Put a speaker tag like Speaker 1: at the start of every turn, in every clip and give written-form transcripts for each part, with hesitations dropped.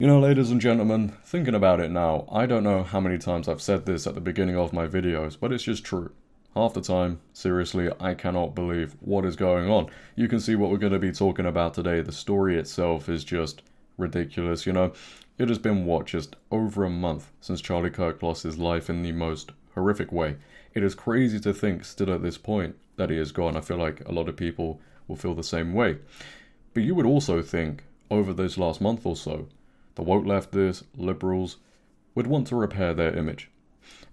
Speaker 1: You know, ladies and gentlemen, thinking about it now, I don't know how many times I've said this at the beginning of my videos, but it's just true. Half the time, seriously, I cannot believe what is going on. You can see what we're going to be talking about today. The story itself is just ridiculous, you know. It has been, what, just over a month since Charlie Kirk lost his life in the most horrific way. It is crazy to think still at this point that he is gone. I feel like a lot of people will feel the same way. But you would also think, over this last month or so, the woke leftists, liberals, would want to repair their image.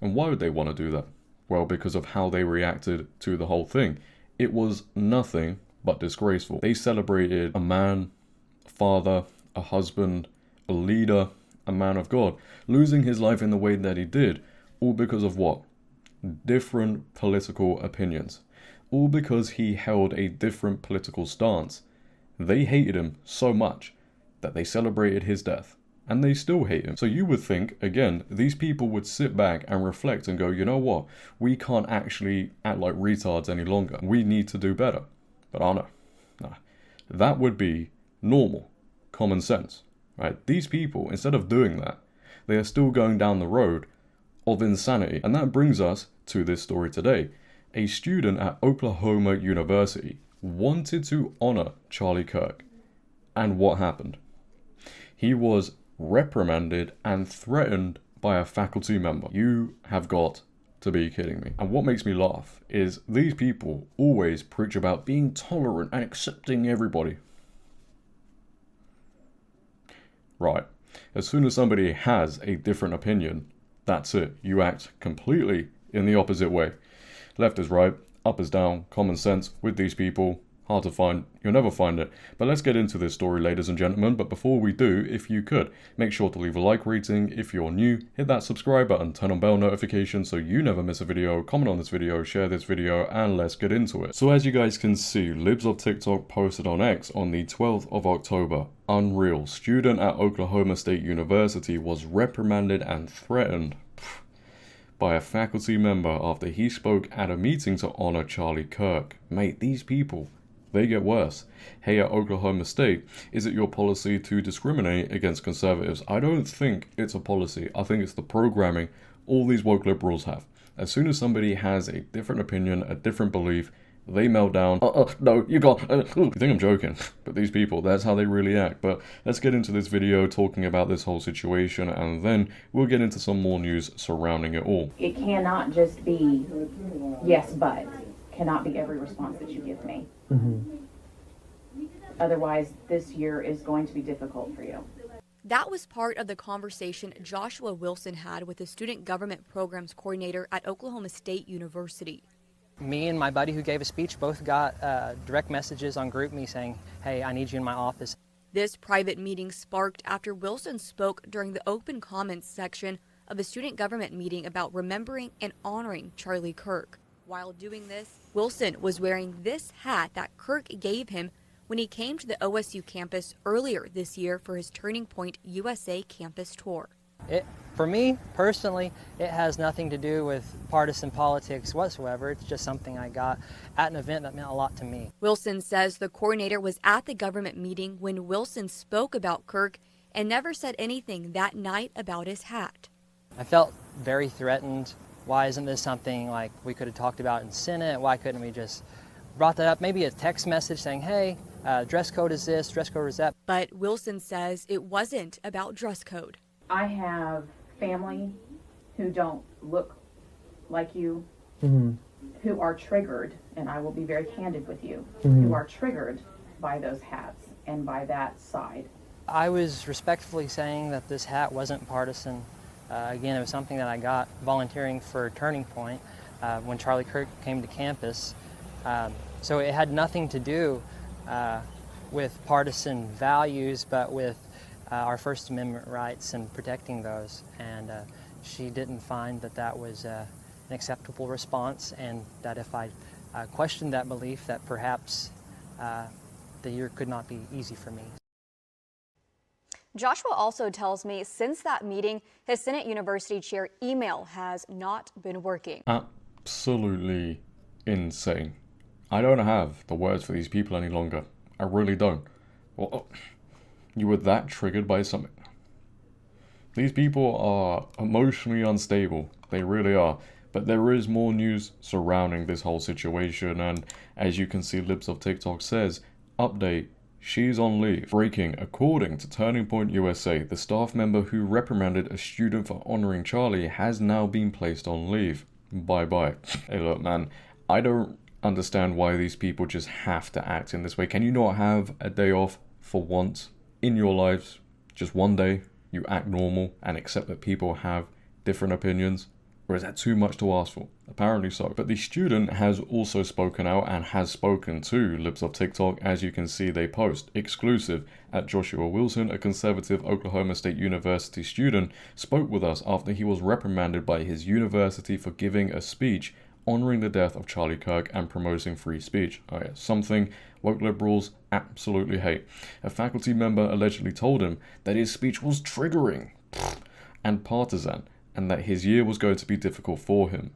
Speaker 1: And why would they want to do that? Well, because of how they reacted to the whole thing. It was nothing but disgraceful. They celebrated a man, a father, a husband, a leader, a man of God, losing his life in the way that he did, all because of what? Different political opinions. All because he held a different political stance. They hated him so much that they celebrated his death, and they still hate him. So you would think, again, these people would sit back and reflect and go, you know what, we can't actually act like retards any longer. We need to do better. But no. That would be normal, common sense, right? These people, instead of doing that, they are still going down the road of insanity. And that brings us to this story today. A student at Oklahoma University wanted to honor Charlie Kirk. And what happened? He was reprimanded and threatened by a faculty member. You have got to be kidding me. And what makes me laugh is these people always preach about being tolerant and accepting everybody. Right. As soon as somebody has a different opinion, that's it. You act completely in the opposite way. Left is right, up is down, common sense with these people. Hard to find, you'll never find it. But let's get into this story, ladies and gentlemen. But before we do, if you could, make sure to leave a like rating. If you're new, hit that subscribe button, turn on bell notifications so you never miss a video, comment on this video, share this video, and let's get into it. So as you guys can see, Libs of TikTok posted on X on the 12th of October. Unreal. Student at Oklahoma State University was reprimanded and threatened by a faculty member after he spoke at a meeting to honor Charlie Kirk. Mate, these people, they get worse. Hey, at Oklahoma State, is it your policy to discriminate against conservatives? I don't think it's a policy. I think it's the programming all these woke liberals have. As soon as somebody has a different opinion, a different belief, they melt down. No, you got. You think I'm joking? But these people, that's how they really act. But let's get into this video talking about this whole situation, and then we'll get into some more news surrounding it all.
Speaker 2: It cannot just be yes, but. Cannot be every response that you give me. Otherwise, this year is going to be difficult for you.
Speaker 3: That was part of the conversation Joshua Wilson had with the Student Government Programs Coordinator at Oklahoma State University.
Speaker 4: Me and my buddy who gave a speech both got direct messages on GroupMe saying, hey, I need you in my office.
Speaker 3: This private meeting sparked after Wilson spoke during the open comments section of a student government meeting about remembering and honoring Charlie Kirk. While doing this, Wilson was wearing this hat that Kirk gave him when he came to the OSU campus earlier this year for his Turning Point USA campus tour.
Speaker 4: For me, personally, it has nothing to do with partisan politics whatsoever. It's just something I got at an event that meant a lot to me.
Speaker 3: Wilson says the coordinator was at the government meeting when Wilson spoke about Kirk and never said anything that night about his hat.
Speaker 4: I felt very threatened. Why isn't this something like we could have talked about in Senate? Why couldn't we just brought that up? Maybe a text message saying, hey, dress code is this, dress code is that.
Speaker 3: But Wilson says it wasn't about dress code.
Speaker 2: I have family who don't look like you, who are triggered, and I will be very candid with you, who are triggered by those hats and by that side.
Speaker 4: I was respectfully saying that this hat wasn't partisan. Again, it was something that I got volunteering for Turning Point when Charlie Kirk came to campus. So it had nothing to do with partisan values, but with our First Amendment rights and protecting those. And she didn't find that that was an acceptable response, and that if I questioned that belief, that perhaps the year could not be easy for me.
Speaker 5: Joshua also tells me since that meeting, his Senate University chair email has not been working.
Speaker 1: Absolutely insane. I don't have the words for these people any longer. I really don't. Well, you were that triggered by something. These people are emotionally unstable. They really are. But there is more news surrounding this whole situation, and as you can see, Libs of TikTok says, update, she's on leave. Breaking, according to Turning Point USA, the staff member who reprimanded a student for honoring Charlie has now been placed on leave. Bye-bye. Hey look man, I don't understand why these people just have to act in this way. Can you not have a day off for once in your lives? Just one day, you act normal and accept that people have different opinions? Or is that too much to ask for? Apparently so. But the student has also spoken out and has spoken to Libs of TikTok. As you can see, they post exclusive at Joshua Wilson, a conservative Oklahoma State University student, spoke with us after he was reprimanded by his university for giving a speech honoring the death of Charlie Kirk and promoting free speech. Oh yeah, something woke liberals absolutely hate. A faculty member allegedly told him that his speech was triggering and partisan, and that his year was going to be difficult for him.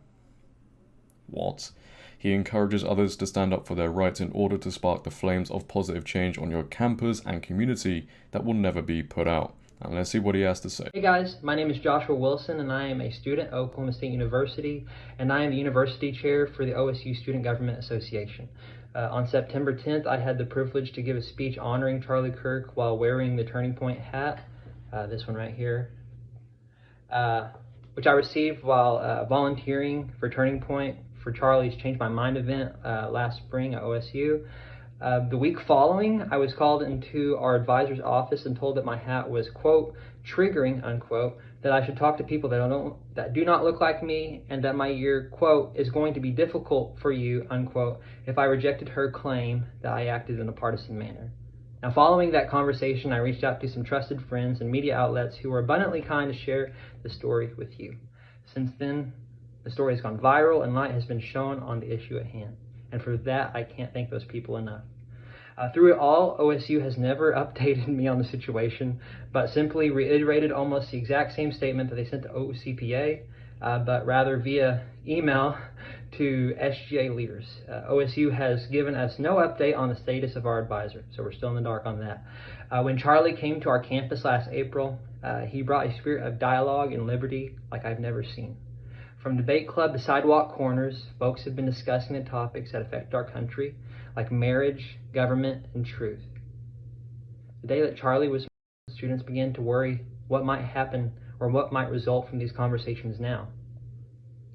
Speaker 1: What? He encourages others to stand up for their rights in order to spark the flames of positive change on your campus and community that will never be put out. And let's see what he has to say.
Speaker 4: Hey guys, my name is Joshua Wilson and I am a student at Oklahoma State University, and I am the university chair for the OSU Student Government Association. On September 10th, I had the privilege to give a speech honoring Charlie Kirk while wearing the Turning Point hat, this one right here, which I received while volunteering for Turning Point for Charlie's Change My Mind event last spring at OSU. The week following, I was called into our advisor's office and told that my hat was, quote, triggering, unquote, that I should talk to people that do not look like me, and that my year, quote, is going to be difficult for you, unquote, if I rejected her claim that I acted in a partisan manner. Now, following that conversation, I reached out to some trusted friends and media outlets who were abundantly kind to share the story with you. Since then, the story has gone viral and light has been shown on the issue at hand. And for that, I can't thank those people enough. Through it all, OSU has never updated me on the situation, but simply reiterated almost the exact same statement that they sent to OCPA, but rather via email to SGA leaders. OSU has given us no update on the status of our advisor, so we're still in the dark on that. When Charlie came to our campus last April, he brought a spirit of dialogue and liberty like I've never seen. From debate club to sidewalk corners, folks have been discussing the topics that affect our country, like marriage, government, and truth. The day that Charlie was, students began to worry what might happen or what might result from these conversations now.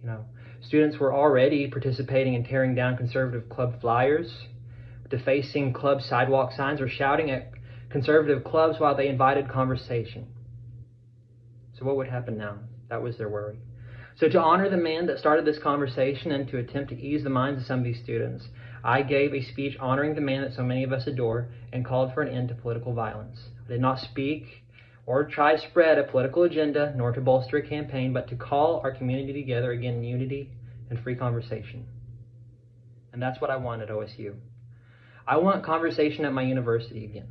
Speaker 4: You know, students were already participating in tearing down conservative club flyers, defacing club sidewalk signs, or shouting at conservative clubs while they invited conversation. So what would happen now? That was their worry. So to honor the man that started this conversation and to attempt to ease the minds of some of these students, I gave a speech honoring the man that so many of us adore and called for an end to political violence. I did not speak or try to spread a political agenda nor to bolster a campaign, but to call our community together again in unity and free conversation. And that's what I want at OSU. I want conversation at my university again.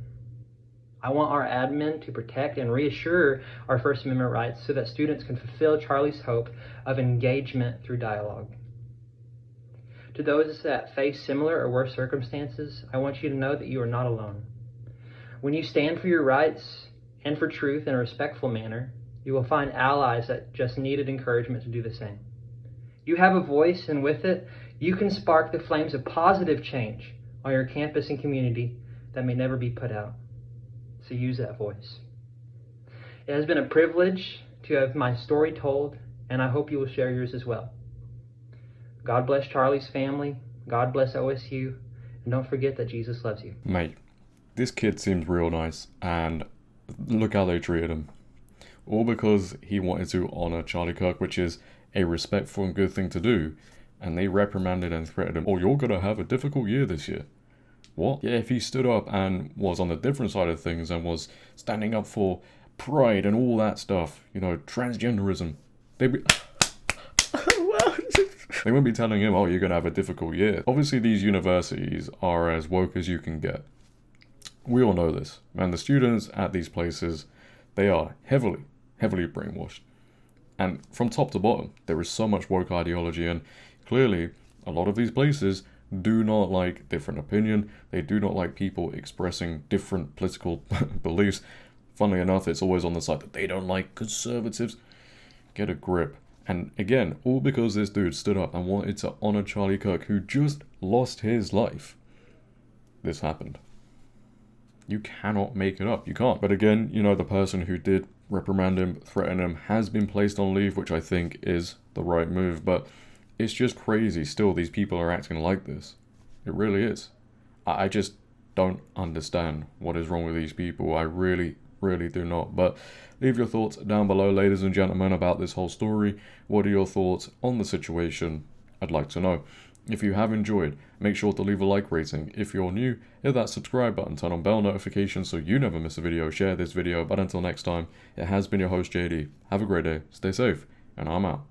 Speaker 4: I want our admin to protect and reassure our First Amendment rights so that students can fulfill Charlie's hope of engagement through dialogue. To those that face similar or worse circumstances, I want you to know that you are not alone. When you stand for your rights and for truth in a respectful manner, you will find allies that just needed encouragement to do the same. You have a voice, and with it, you can spark the flames of positive change on your campus and community that may never be put out. So use that voice. It has been a privilege to have my story told, and I hope you will share yours as well. God bless Charlie's family, God bless OSU, and don't forget that Jesus loves you.
Speaker 1: Mate, this kid seems real nice, and look how they treated him. All because he wanted to honor Charlie Kirk, which is a respectful and good thing to do, and they reprimanded and threatened him, oh, you're gonna have a difficult year this year. What? Yeah, if he stood up and was on the different side of things and was standing up for pride and all that stuff, you know, transgenderism, they'd be... They wouldn't be telling him, oh, you're going to have a difficult year. Obviously, these universities are as woke as you can get. We all know this. And the students at these places, they are heavily brainwashed. And from top to bottom, there is so much woke ideology. And clearly, a lot of these places do not like different opinion. They do not like people expressing different political beliefs. Funnily enough, it's always on the side that they don't like conservatives. Get a grip. And again, all because this dude stood up and wanted to honor Charlie Kirk, who just lost his life. This happened. You cannot make it up. You can't. But again, you know, the person who did reprimand him, threaten him, has been placed on leave, which I think is the right move. But it's just crazy still these people are acting like this. It really is. I just don't understand what is wrong with these people. I really do not. But leave your thoughts down below, ladies and gentlemen, about this whole story. What are your thoughts on the situation? I'd like to know. If you have enjoyed, make sure to leave a like rating. If you're new, hit that subscribe button, turn on bell notifications so you never miss a video, share this video. But until next time, it has been your host JD. Have a great day, stay safe, and I'm out.